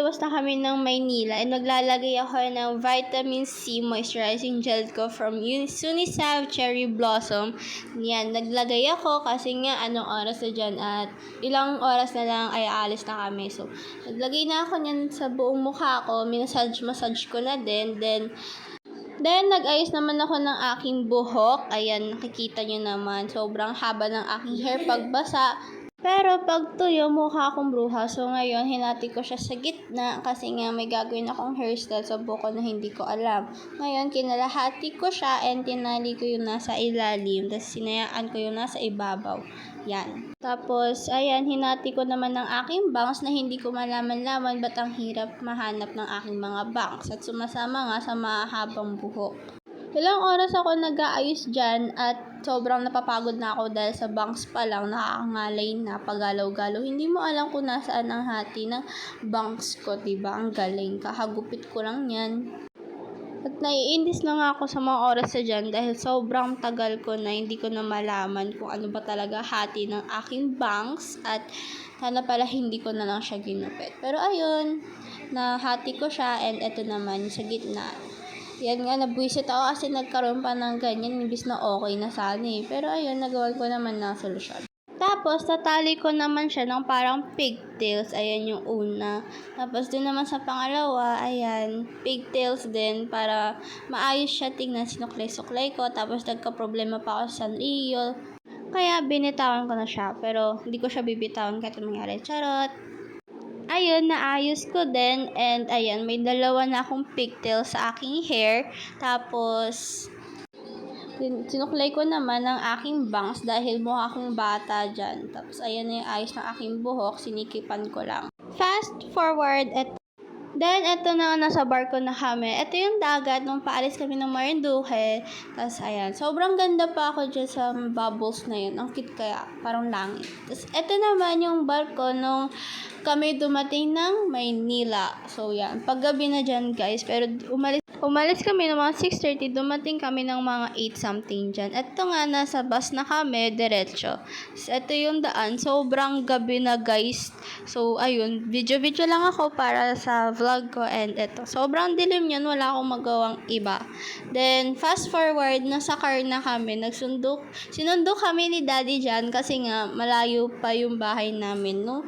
lalabas na kami ng Maynila, naglalagay ako ng vitamin C moisturizing gel ko from Unisav Cherry Blossom. Yan, naglagay ako kasi nga anong oras na dyan at ilang oras na lang ay aalis na kami. So, naglagay na ako niyan sa buong mukha ko, massage ko na din. Then, nag-ayos naman ako ng aking buhok. Ayan, nakikita nyo naman. Sobrang haba ng aking hair pagbasa. Pero pag tuyo, mukha akong bruha. So, ngayon, hinati ko siya sa gitna kasi nga may gagawin akong hairstyle sa buko na hindi ko alam. Ngayon, kinalahati ko siya and tinali ko yung nasa ilalim. Tapos, sinayaan ko yung nasa ibabaw. Yan. Tapos, ayan, hinati ko naman ng aking bangs na hindi ko malaman-laman ba't ang hirap mahanap ng aking mga bangs. At sumasama nga sa mahabang buhok. Ilang oras ako nag-aayos dyan at sobrang napapagod na ako dahil sa bangs pa lang, nakakangalay na, pagalaw-galaw. Hindi mo alam kung nasaan ang hati ng bangs ko, diba? Ang galing, kakagupit ko lang yan. At naiinis na nga ako sa mga oras na dyan dahil sobrang tagal ko na hindi ko na malaman kung ano ba talaga hati ng aking bangs at sana pala hindi ko na lang siya ginupit. Pero ayun, nahati ko siya and eto naman sa gitna. Yan nga, nabwisit ako kasi nagkaroon pa ng ganyan, imbis na okay na sana eh. Pero ayun, nagawan ko naman ng solusyon. Tapos, tatali ko naman siya ng parang pigtails. Ayan yung una. Tapos, dun naman sa pangalawa, ayan, pigtails din para maayos siya tingnan. Sinuklay-suklay ko. Tapos, nagka-problema pa ako sa Sanrio. Kaya, binitawan ko na siya. Pero, hindi ko siya bibitawan kahit mangyari. Charot! Ayun, naayos ko din. And, ayan, may dalawa na akong pigtails sa aking hair. Tapos, sinuklay ko naman ang aking bangs dahil mukha akong bata dyan. Tapos, ayan na yung ayos ng aking buhok. Sinikipan ko lang. Fast forward, then, eto na, nasa barko na kami. Ito yung dagat nung paalis kami ng Marinduque. Tapos, ayan, sobrang ganda pa ako dyan sa bubbles na yun. Ang cute kaya, parang langit. Tapos, eto naman yung barko nung kami dumating ng Maynila. So, yan. Paggabi na dyan, guys. Pero, umalis kami ng mga 6:30. Dumating kami ng mga 8 something dyan. Ito nga, nasa bus na kami, diretso. So, ito yung daan. Sobrang gabi na, guys. So, ayun. Video lang ako para sa vlog ko. And ito. Sobrang dilim yun. Wala akong magawang iba. Then, fast forward, nasa car na kami. Sinundo kami ni Daddy dyan kasi nga, malayo pa yung bahay namin, no?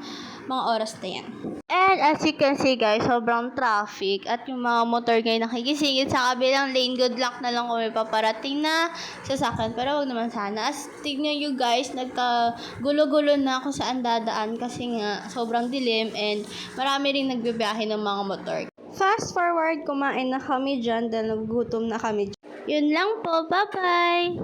Mga oras na yan. And as you can see guys, sobrang traffic at yung mga motor ngayon nakikisingit sa kabilang lane. Good luck na lang kung may paparating na sasakyan. Pero wag naman sana. As tignan nyo guys, nagkagulo-gulo na ako saan dadaan kasi nga sobrang dilim and marami rin nagbibiyahe ng mga motor. Fast forward, kumain na kami dyan dahil nagugutom na kami dyan. Yun lang po. Bye-bye!